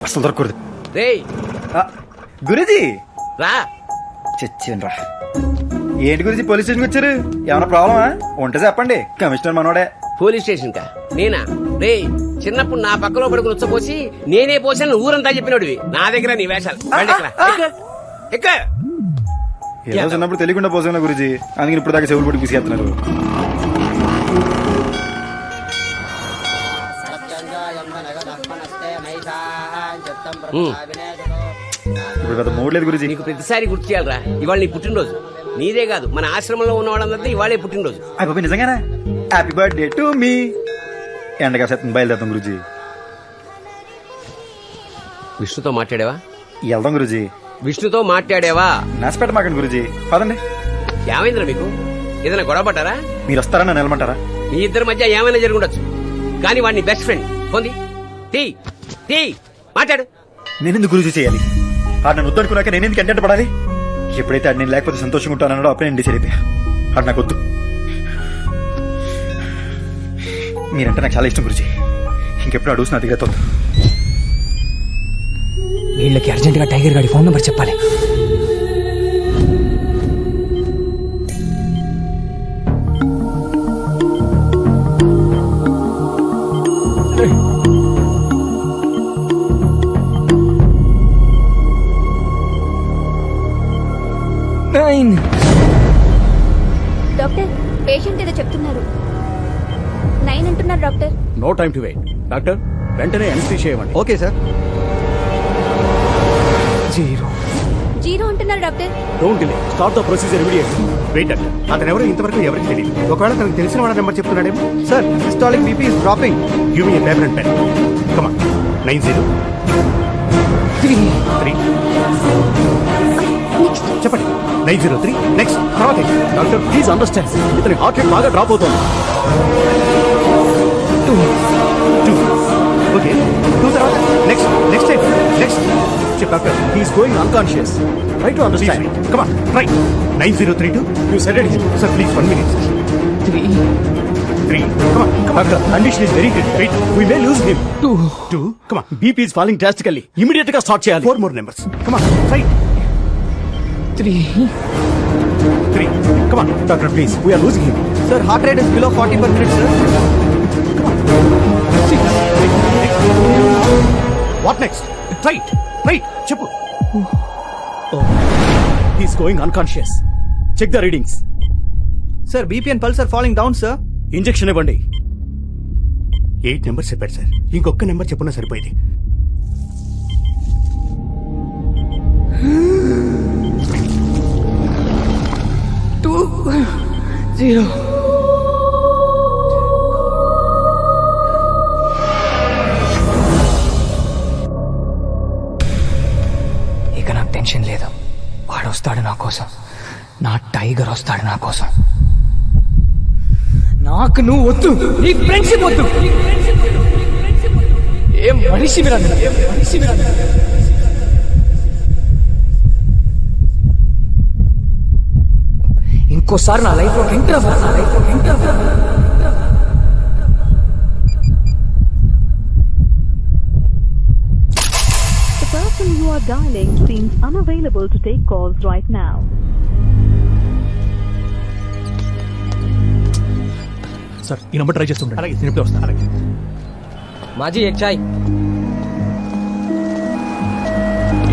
అసలు దొరకకూడదు. రేయ్ గురూజీ రా. చచ్చాను రా. ఏంటి గురించి పోలీస్ స్టేషన్కి వచ్చారు? ఏమైనా ప్రాబ్లమా? ఉంటే చెప్పండి, కమిషనర్ మనోడే. పోలీస్ స్టేషన్ కా? నేనా? రేయ్ చిన్నప్పుడు నా పక్కలో పడుకుని ఉచ్చపోసి నేనే పోసాను ఊరంతా చెప్పినోడివి. నా దగ్గర నీ వేషాలు. బండి ఎక్కు. ఏదో చిన్నప్పుడు తెలియకుండా పోసాను గురూజీ, అందుకని ఇప్పుడు దాకా చెవులు పట్టి తీసుకెళ్తున్నారు. ఇప్పుడు పెద్ద మూడ్ లేదు గురూజీ. నీకు ప్రతిసారి గుర్తు చేయాలరా, ఇవాళ నీ పుట్టినరోజు. నీదే కాదు, మన ఆశ్రమంలో ఉన్న వాళ్ళందరితో ఇవాళే పుట్టినరోజు. అయిపోయి నిజంగానా? Happy birthday to me. ఎండగా శాతం బయలుదేరుతాం గురూజీ. విష్ణుతో మాట్లాడావా? వెళ్దాం గురూజీ. విష్ణుతో మాట్లాడావా? నాసిపేట మాకండి గురూజీ, పదండి. ఏమైందిరా మీకు? ఏదైనా గొడవ పడ్డారా? మీరు వస్తారా నన్ను నిలమంటారా? మీ ఇద్దరి మధ్య ఏమైనా జరుగుండొచ్చు, కానీ వాడిని బెస్ట్ ఫ్రెండ్ పొంది టీ మాట్లాడు. నేనెందుకు గురూజీ చేయాలి? ఆడు నన్ను వద్దనుకున్నాక నేనెందుకు కంటెంట్ పడాలి? ఎప్పుడైతే ఆడు నేను లేకపోతే సంతోషంగా ఉంటానో అప్పుడే నేను డిసైడ్ అయిపోయా. ఆడు నాకు వద్దు. మీరంటే నాకు చాలా ఇష్టం గురూజీ. ఇంకెప్పుడు అడుగుతున్నా నా దగ్గర వద్దు. వీళ్ళకి అర్జెంట్ గా టైగర్ గాడి ఫోన్ నంబర్ చెప్పాలి. డాక్టర్, పేషెంట్ ఏదో చెప్తున్నారు. 9 అంటున్నారు doctor. No time to wait. Doctor వెంటనే అనస్థీషియా ఇవ్వండి. Okay sir. 0 అంటున్నారు doctor. Don't delay, start the procedure immediately. Wait doctor, అతను ఎవరో ఇంతవరకు ఎవరికి తెలియదు. ఒకవేళ తనకు తెలిసిన వాళ్ళ నెంబర్ చెప్తున్నాడేమో. Sir, systolic BP is dropping. Give me a paper and pen. Come on. 903 చెప్పండి. 903 నెక్స్ట్. తర్వాత డాక్టర్ ప్లీజ్ అండర్స్టాండ్, ఇతని హార్ట్ రేట్ బాగా డ్రాప్ అవుతోంది. 2 ఓకే. 2 తర్వాత నెక్స్ట్ టైం నెక్స్ట్. చెప్పు doctor, he is going unconscious. Try to understand. Come on try. 9032 you said it. Sir please 1 minute. 3 come on doctor, condition is very critical. we may lose him. 2 come on, bp is falling drastically. immediate గా start చేయాలి. 4 more numbers. come on try. 3 come on doctor please, we are losing him. Sir, heart rate is below 40 per minute, sir. come on 6 next. what next? right చెప్పు. oh he is going unconscious. check the readings. Sir, BP and pulse are falling down, sir. Injection ఇవ్వండి. 8 numbers చెప్పారు sir, ఇంకొక number చెప్పున్నా సరిపోయింది. 2 0 ఇక నాకు tension లేదు. వాడు వస్తాడు నా కోసం, నా టైగర్ వస్తాడు నా కోసం. నాకు నువ్వు వద్దు, నీ ఫ్రెండ్షిప్ వద్దు. ఏం మనిషి మీరు, ఇంకోసారి నా లైఫ్ లో enter The person you are dialing seems unavailable to take calls right now. Sir ఈ నెంబర్ ట్రై చేస్తుంటాను. అలాగే నేను ఇప్పుడే వస్తాను. అలాగే మాజీ ఎక్ చాయ్.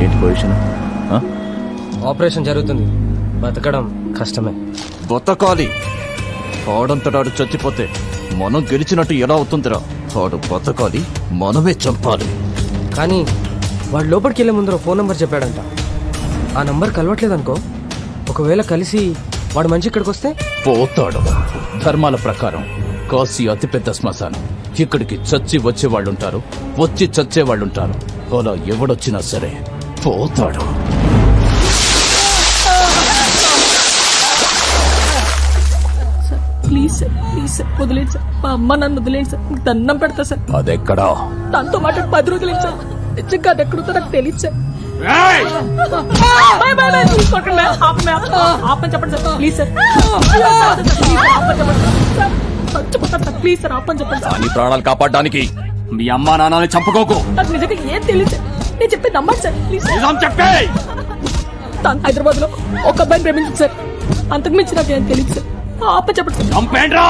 ఏంటి పొజిషన్? ఆపరేషన్ జరుగుతుంది, బతకడం కష్టమే. బతకాలి. ఆడంతటాడు చచ్చిపోతే మనం గెలిచినట్టు ఎలా అవుతుందిరా? వాడు బతకాలి, మనమే చంపాలి. కానీ వాడు లోపలికి వెళ్ళే ముందర ఫోన్ నంబర్ చెప్పాడంట. ఆ నంబర్ కలవట్లేదనుకో, ఒకవేళ కలిసి వాడు మంచి ఇక్కడికి వస్తే పోతాడు. ధర్మాల ప్రకారం కాశీ అతిపెద్ద శ్మశానం. ఇక్కడికి చచ్చి వచ్చేవాళ్ళుంటారు, వచ్చి చచ్చేవాళ్ళుంటారు. అలా ఎవడొచ్చినా సరే పోతాడు. ప్లీజ్ సార్, వదిలేండి సార్. మా అమ్మ నన్ను వదిలేండి సార్, మీకు దండం పెడతా సార్. అదెక్కడా? దాంతో మాట 10 రోజులు సార్. నిజంగా అది ఎక్కడుందో నాకు తెలియదు సార్. ఆపని చెప్పండి సార్, ప్లీజ్ సార్. చచ్చిపోతాను సార్, ప్లీజ్ సార్ ఆపని చెప్పండి సార్. ప్రాణాలు కాపాడడానికి మీ అమ్మా నాన్నని చంపుకోకు. నాకు నిజంగా ఏం తెలియదు సార్. నేను చెప్పి నమ్మండి సార్ ప్లీజ్ నిజం చెప్పే. తను హైదరాబాద్ లో ఒక అబ్బాయిని ప్రేమించింది సార్. అంతకు మించి నాకేం తెలియదు సార్. అప్ప చెప్పండి సార్. చంపేండ్రా.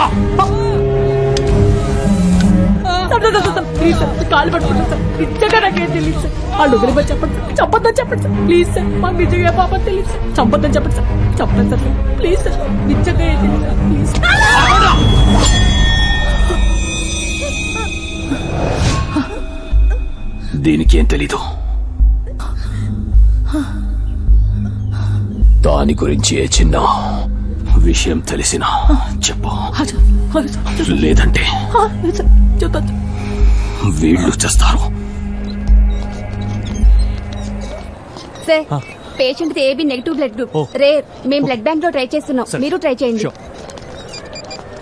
ప్లీజ్ సార్ కాలు పట్టుకుంటాను సార్. నిజంగా నాకేం తెలియదు సార్. వాళ్ళు వదిలిపోయి చెప్పండి సార్. చెప్పొద్దని చెప్పండి సార్ ప్లీజ్ సార్. మాకు నిజంగా పాపం తెలియదు సార్. చంపొద్దని చెప్పండి సార్. చెప్పండి సార్ ప్లీజ్ సార్. నిజంగా ఏం తెలియదు సార్ ప్లీజ్. దీనికి ఏం తెలీదు. దాని గురించి ఏ చిన్న విషయం తెలిసినా చెప్పు, లేదంటే చెప్తాను. వీళ్ళు చేస్తారు. Sir patient AB negative blood group rare. మేము బ్లడ్ బ్యాంక్ లో ట్రై చేస్తున్నాం, మీరు ట్రై చేయండి.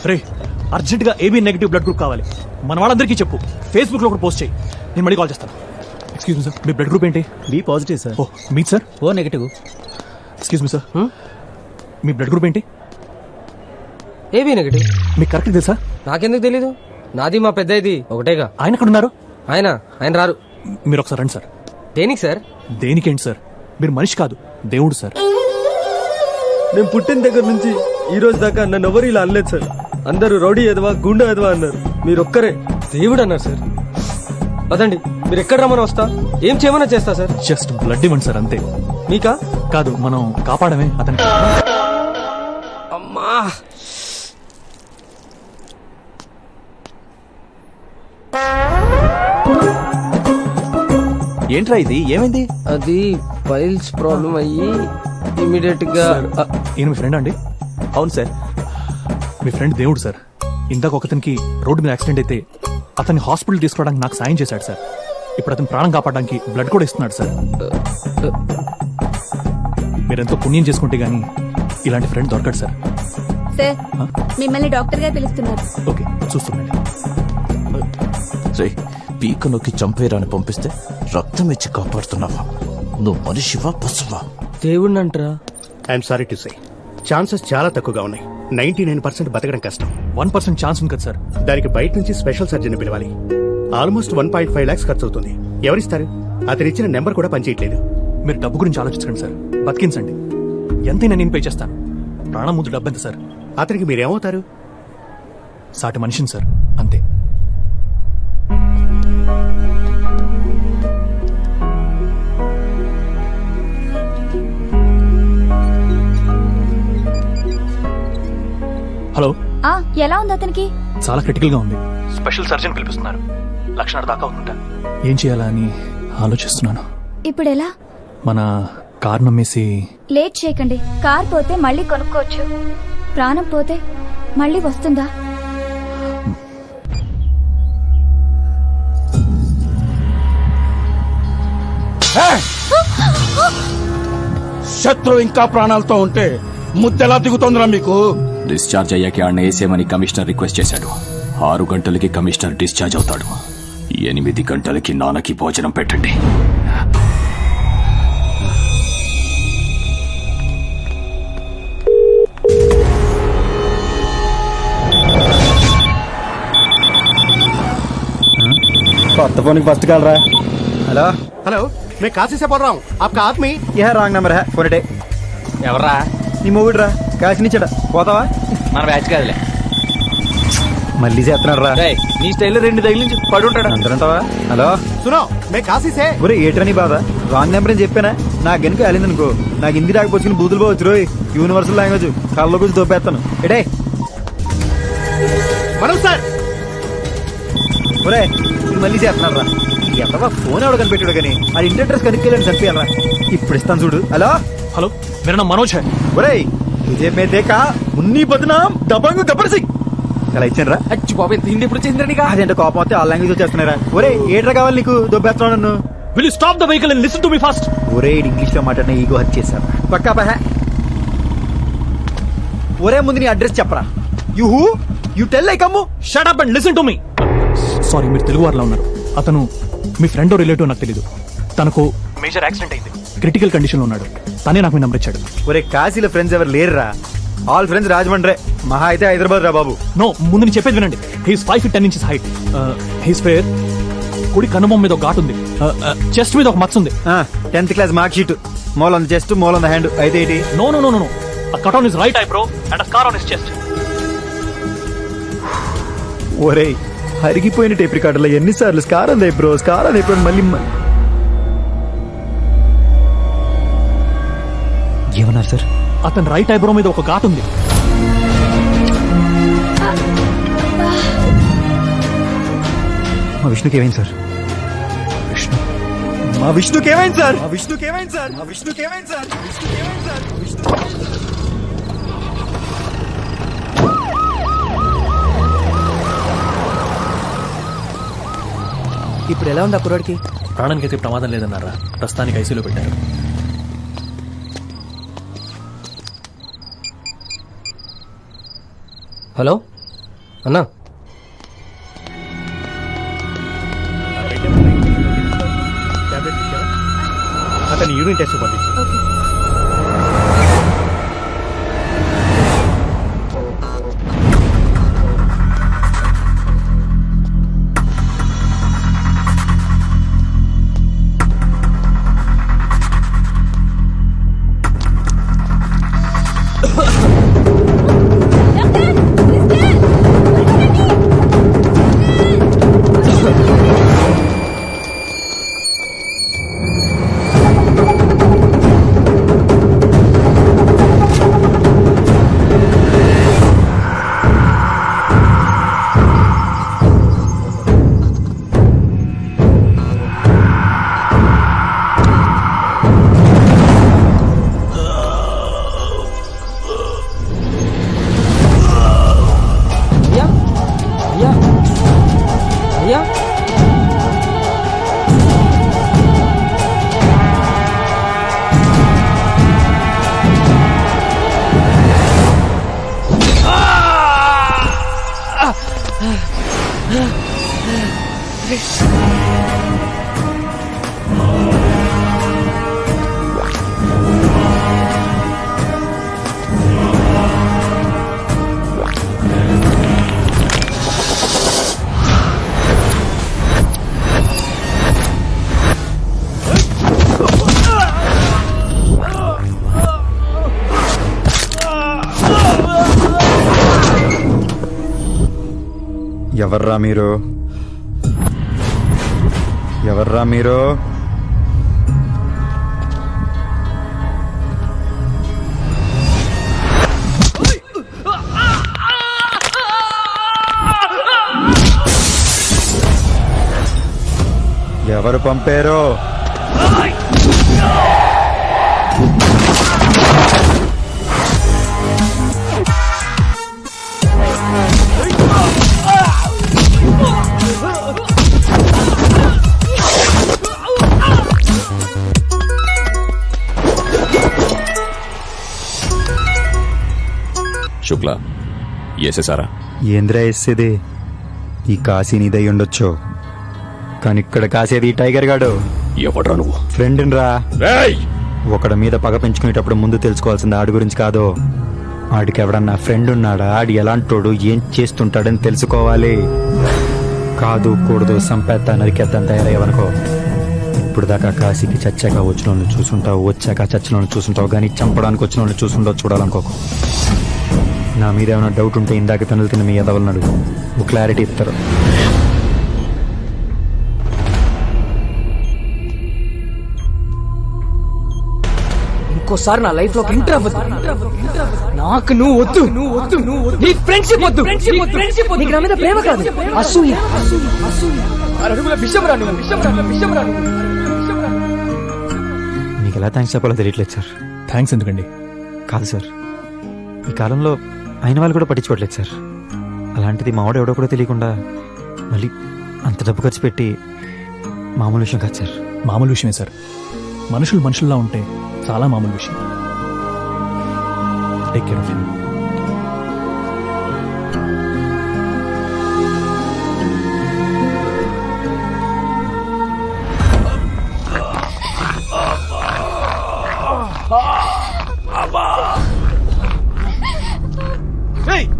రే అర్జెంట్ గా ఏబీ నెగిటివ్ బ్లడ్ గ్రూప్ కావాలి. మన వాళ్ళందరికీ చెప్పు. ఫేస్బుక్ లో కూడా పోస్ట్ చేయి. నేను మళ్ళీ కాల్ చేస్తాను. ఎక్స్క్యూజ్ మీ సార్, మీ బ్లడ్ గ్రూప్ ఏంటి? B positive sir. ఓ మీది sir? O negative. Excuse me sir, మీ బ్లడ్ గ్రూప్ ఏంటి? AB negative. మీకు కరెక్ట్ తెలుసా? నాకెందుకు తెలీదు? నాది మా పెద్ద ఇది ఒకటేగా. ఆయన ఎక్కడ ఉన్నారు? ఆయన రారు. మీరు ఒకసారి రండి సార్. దేనికి సార్? దేనికేంటి సార్, మీరు మనిషి కాదు దేవుడు సార్. నేను పుట్టిన దగ్గర నుంచి ఈ రోజు దాకా నన్ను ఎవరు ఇలా అనలేదు సార్. అందరూ రౌడీ ఎదవా గుండె ఎదవా అన్నారు. మీరు ఒక్కరే దేవుడు అన్నారు సార్. అదండి మీరు ఎక్కడ రమ్మని వస్తా, ఏం చేయమన్నా చేస్తా సార్. జస్ట్ బ్లడ్ ఇవ్వండి సార్ అంతే. మీకా? కాదు, మనం కాపాడమే అతనికి. అమ్మా ఏంట్రా ఇది, ఏమైంది? అది పైల్స్ ప్రాబ్లం అయ్యి ఇమీడియట్ గా. ఈయన మీ ఫ్రెండ్ అండి? అవును సార్. మీ ఫ్రెండ్ దేవుడు సార్. ఇందాక ఒకతనికి రోడ్డు మీద యాక్సిడెంట్ అయితే అతన్ని హాస్పిటల్ తీసుకోవడానికి నాకు సాయం చేశాడు సార్. ఇప్పుడు అతను ప్రాణం కాపాడడానికి బ్లడ్ కూడా ఇస్తున్నాడు సార్. మీరెంతో పుణ్యం చేసుకుంటే గానీ ఇలాంటి ఫ్రెండ్ దొరకడు సార్. సార్ మిమ్మల్ని డాక్టర్ గారు పిలుస్తున్నారు. ఓకే చూస్తున్నాండి. రే పీక నొక్కి చంపేరాని పంపిస్తే రక్తం ఇచ్చి కాపాడుతున్నావా? నువ్వు మనిషివా పశువా? దేవుడిని అంటారా? I'm sorry to say chances చాలా తక్కువగా ఉన్నాయి. 99% బతకడం కష్టం. 1% ఛాన్స్ ఉంది కదా సార్. దానికి బయట నుంచి స్పెషల్ సర్జన్ పిలవాలి. ఆల్మోస్ట్ 1.5 lakhs ఖర్చు అవుతుంది. ఎవరిస్తారు? అతను ఇచ్చిన నెంబర్ కూడా పనిచేయట్లేదు. మీరు డబ్బు గురించి ఆలోచించండి సార్. బతికించండి. ఎంతైనా నేను పే చేస్తాను. ప్రాణం ముందు డబ్బెంత సార్? అతనికి మీరేమవుతారు? సాటి మనిషిని సార్, అంతే. హలో, ఎలా ఉంది అతనికి? చాలా క్రిటికల్ గా ఉంది. స్పెషల్ సర్జన్ పిలిపిస్తున్నారు. లక్షణాలు దాకా ఉందంట. ఏం చేయాలా అని ఆలోచిస్తున్నాను. ఇప్పుడు ఎలా? మన కార్ నమ్మేసి. లేట్ చేయకండి. కార్ పోతే మళ్ళీ కొనుక్కోవచ్చు. ప్రాణం పోతే మళ్ళీ వస్తుందా? శత్రు ఇంకా ప్రాణాలతో ఉంటే ముద్దెలా దిగుతోందిరా మీకు? డిశ్చార్జ్ అయ్యాక ఆడిని వేసేమని కమిషనర్ రిక్వెస్ట్ చేశాడు. 6 గంటలకి కమిషనర్ డిశ్చార్జ్ అవుతాడు. 8 గంటలకి నాన్నకి భోజనం పెట్టండి. కొత్త ఫోన్ ఫస్ట్ కాల్ రా. హలో హలో, मैं काशी से बोल रहा हूँ. आपका आदमी yeah wrong number hey phone ఎటే. ఎవర్రా? నీ మొగుడు రా. కాసినిచ్చాడా పోతావా? మన బ్యాచ్ కాదులే. మళ్ళీ చేస్తున్నాడు రా. నీ స్టైల్లో 2 తగిలించి పడి ఉంటాడు అంతరంటావా? హలో सुनो, मैं काशी से. ఒరే ఏట్రా నీ బాధ? రాంగ్ నెంబర్ అని చెప్పానా? నాకు గనుక వెళ్ళిందనుకో, నాకు హిందీ రాకపోవచ్చు బూతులు పోవచ్చు రోయ్. యూనివర్సల్ లాంగ్వేజ్ కళ్ళలో గురించి దొబ్బేస్తాను. ఎడే మనోజ్ సార్. ఒరే ఇది మళ్ళీ చేస్తున్నాడు రా. ఎంతవా ఫోన్ ఎవడ కనిపెట్టాడు కానీ అది ఇంటి అడ్రస్ కనుక్కెళ్ళండి చంపేయాలరా. ఇప్పుడు ఇస్తాను చూడు. హలో హలో, मेरा नाम मनोज है. ఒరే तुझे मैं देखा मुन्नी बदनाम दबंग गब्बर सिंह అలా ఇచ్చాను రా. అచ్చి బాబు ఎంత హిందీ ఎప్పుడు చేసిందండి? అదేంటో కోపం వస్తే ఆ లాంగ్వేజ్ వచ్చేస్తున్నారా. ఒరే ఏట్రా కావాలి నీకు? దొబ్బేస్తున్నావు నన్ను. Will you stop the vehicle and listen to me first? ఒరే ఇంగ్లీష్ లో మాట్లాడిన ఈగో హత్య చేశారు. పక్కా పహే. ఒరే ముందు నీ అడ్రస్ చెప్పరా. You tell like Ammu. Shut up and listen to me. Sorry, మీరు తెలుగు వారిలో ఉన్నారు. అతను మీ ఫ్రెండ్ రిలేటివ్ నాకు తెలీదు. తనకు మేజర్ యాక్సిడెంట్ అయింది. క్రిటికల్ కండిషన్ లో ఉన్నాడు. తనే నాకు మీ నెంబర్ ఇచ్చాడు. ఒరే కాశీలో ఫ్రెండ్స్ ఎవరు లేరురా. All friends రాజమండ్రే. మహా అయితే హైదరాబాద్ రా బాబు. నో, ముందు నేను చెప్పేది వినండి. He's 5 feet 10 inches height. He's fair, కుడి కనుబొమ్మ మీద ఒక ఘాటు ఉంది, చెస్ట్ మీద ఒక మచ్చ ఉంది. 10th class mark sheet, mole on the chest, mole on the hand. అయితే ఏంటి? No no no no, a cut on his right eyebrow and a scar on his chest. ఒరేయ్, అరిగిపోయిన టేప్ రికార్డులో ఎన్నిసార్లు స్కార్ అంది బ్రో, స్కార్ అంది ఇప్పుడు మళ్ళీ ఏమన్నారు సార్? అతని రైట్ ఐబ్రో మీద ఒక ఘాటు ఉంది. మా విష్ణుకి ఏమైంది సార్? విష్ణు, మా విష్ణుకి ఏమైంది సార్? మా విష్ణుకి ఏమైంది సార్? మా విష్ణుకి ఏమైంది సార్? విష్ణుకి ఏమైంది సార్? ఇప్పుడు ఎలా ఉంది ఆ కుర్రాడికి? ప్రాణానికైతే ప్రమాదం లేదన్నారా, ప్రస్తుతానికి ఐసీలో పెట్టారు. హలో అన్నా, అతని యూరిన్ టెస్ట్ పంపించు. ఎవర్రా మీరు? ఎవర్రా మీరు? ఎవరు పంపారో? శుక్లా వేసేసారా? ఏంద్రా వేసేది? ఈ కాశీ నీదై ఉండొచ్చు, కానీ ఇక్కడ కాసేది ఈ టైగర్ గాడు. ఎవడ్రా నువ్వు? ఫ్రెండ్ రా. ఒకడి మీద పగ పెంచుకునేటప్పుడు ముందు తెలుసుకోవాల్సింది ఆడి గురించి కాదు, ఆడికి ఎవడన్నా ఫ్రెండ్ ఉన్నాడా, ఆడి ఎలాంటోడు, ఏం చేస్తుంటాడని తెలుసుకోవాలి. కాదు కూడదు, సంపేత్తా నరికేద్దాం తయారయ్యవనుకో. ఇప్పుడు దాకా కాశీకి చచ్చాక వచ్చిన వాళ్ళని చూసుంటావు, వచ్చాక చచ్చిన వాళ్ళని చూసుంటావు, కానీ చంపడానికి వచ్చిన వాళ్ళని చూసుంటావు చూడాలనుకోకు. నా మీద ఏమైనా డౌట్ ఉంటే ఇందాక తనులు తిన్న మీ ఎదవలను అడుగు, ఒక క్లారిటీ ఇస్తారు. ఇంకోసారి నా లైఫ్ లో ఎంటర్ అవ్వదు. నాకు నువ్వు వద్దు, నీ ఫ్రెండ్షిప్ వద్దు. నీకు నా మీద ప్రేమ కాదు, అసూయ. అడుగుల విషం రా నువ్వు, విషం రా. మీకు ఎలా థ్యాంక్స్ చెప్పాలో తెలియట్లేదు సార్. థ్యాంక్స్ ఎందుకండి? కాదు సార్, ఈ కాలంలో అయిన వాళ్ళు కూడా పట్టించుకోవట్లేదు సార్. అలాంటిది మావాడు ఎవడో కూడా తెలియకుండా మళ్ళీ అంత డబ్బు ఖర్చు పెట్టి మామూలు విషయం కాదు సార్. మామూలు విషయమే సార్, మనుషులు మనుషుల్లా ఉంటే చాలా మామూలు విషయం. Take care of him.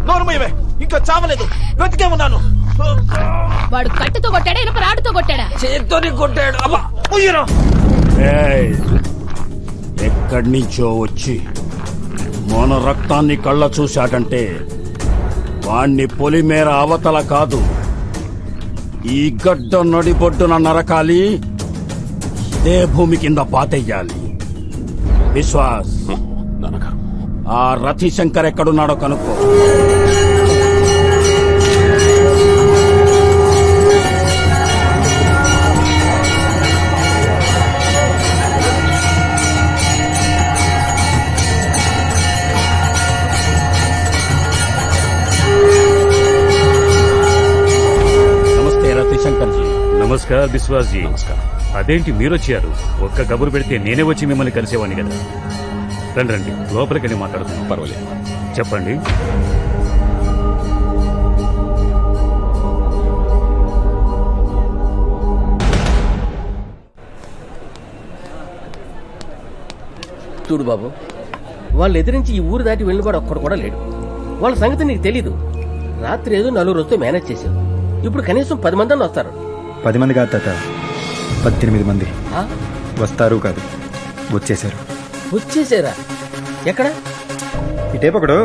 నోరుమయ్యవే, ఇంకా చావలేదు, బ్రతికే ఉన్నాను. వాడు కట్టెతో కొట్టాడా ఇనప రాడుతో కొట్టాడా? చేత్తోని కొట్టాడు. అబ్బా ఎక్కడి నుంచో వచ్చి మన రక్తాన్ని కళ్ళ చూశాడంటే వాణ్ణి పొలిమేర అవతల కాదు, ఈ గడ్డ నడిబొడ్డున నరకాలి, ఇదే భూమి కింద పాతెయ్యాలి. విశ్వాస్, నాన్నగారు ఆ రతిశంకర్ ఎక్కడున్నాడో కనుక్కో. నమస్తే రతిశంకర్ జీ. నమస్కార్ విశ్వాస్ జీ. అదేంటి మీరొచ్చారు? ఒక్క కబురు పెడితే నేనే వచ్చి మిమ్మల్ని కలిసేవాడిని కదా. రండి రండి, లోపలికి మాట్లాడుతున్నాను. పర్వాలేదు. చెప్పండి. చూడు బాబు, వాళ్ళు ఎదిరించి ఈ ఊరు దాటి వెళ్ళినవాడు ఒక్కడు కూడా లేడు. వాళ్ళ సంగతి నీకు తెలీదు. రాత్రి ఏదో 4 వస్తూ మేనేజ్ చేశావు. ఇప్పుడు కనీసం 10 మంది వస్తారు. 10 మంది కాదు తాత, 18 మంది ఆ? వస్తారు కాదు, వచ్చేసారు. వచ్చేసారా? ఎక్కడ? ఈ టేపు ఒకడు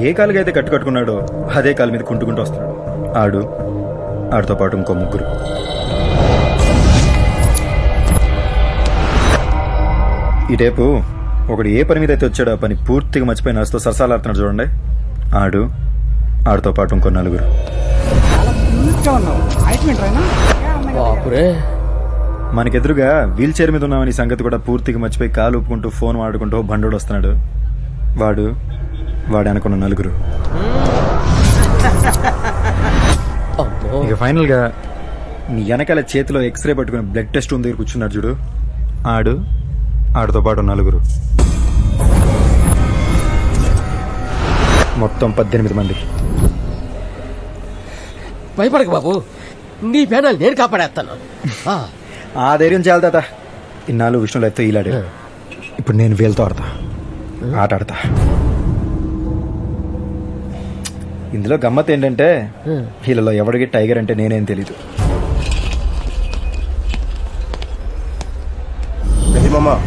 ఏ కాలుగా అయితే కట్టుకున్నాడో అదే కాలు మీద కుంటుకుంటూ వస్తున్నాడు. ఆడితో పాటు ఇంకో 3. ఈ టేపు ఒకడు ఏ పని మీద అయితే వచ్చాడో ఆ పని పూర్తిగా మర్చిపోయి నడుస్తూ సరసాలాడుతున్నాడు చూడండి. ఆడితో పాటు ఇంకో 4. బాపురే, మనకెదురుగా వీల్ చైర్ మీద ఉన్నామని సంగతి కూడా పూర్తిగా మర్చిపోయి కాలు ఊపుకుంటూ ఫోన్ వాడుకుంటూ బండోడు వస్తున్నాడు. వాడు అనుకున్న 4. ఇక ఫైనల్ గా నీ వెనకాల చేతిలో ఎక్స్రే పట్టుకుని బ్లడ్ టెస్ట్ ఉంది దగ్గర కూర్చున్నాడు చూడు. ఆడితో పాటు 4. మొత్తం 18 మంది. భయపడక బాబు, నీ పేనాలు నేను కాపాడేస్తాను. ఆ ధైర్యం చాలు తాత. ఇన్నాళ్ళు విష్ణు లైఫ్తో ఈలాడు. ఇప్పుడు నేను వీళ్ళతో ఆట ఆడతా. ఇందులో గమ్మత్ ఏంటంటే వీళ్ళలో ఎవడికి టైగర్ అంటే నేనేం తెలీదు.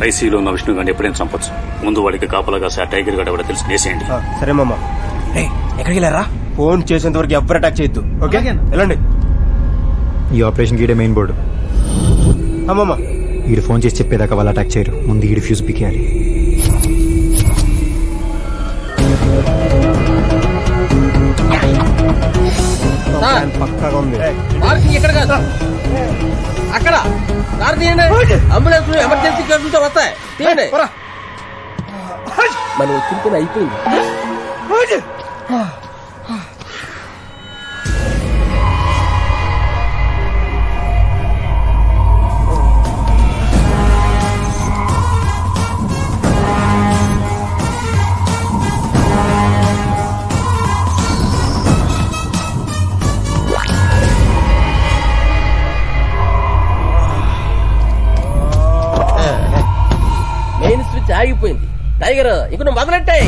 ఐసీలో ఉన్న విష్ణు గారిని ఎప్పుడైనా చంపొచ్చు. ముందు వాడికి కాపలాగా ఆ టైగర్ గడ కూడా తెలిసి వేసేయండి. సరే మామ. ఎక్కడికి వెళ్ళారా? ఫోన్ చేసేంత వరకు ఎవరు అటాక్ చేయొద్దు. ఓకే, వెళ్ళండి. ఈ ఆపరేషన్ గీడే మెయిన్ బోర్డు. మామ, వీడు ఫోన్ చేసి చెప్పేదాకా వాళ్ళు అటాక్ చేయరు. ముందు వీడి ఫ్యూజ్ పికేయాలి. పక్కాగా ఉంది. పార్కింగ్ ఎక్కడ కాదు, అక్కడ. కారు తీయండి, అంబులెన్స్ ఎమర్జెన్సీ కేసులతో వస్తాయి. తీయండి. మనం వచ్చిన అయిపోయింది. మెయిన్ స్విచ్ ఆగిపోయింది. టైగర్ ఇక నువ్వు మొదలెట్టాయి.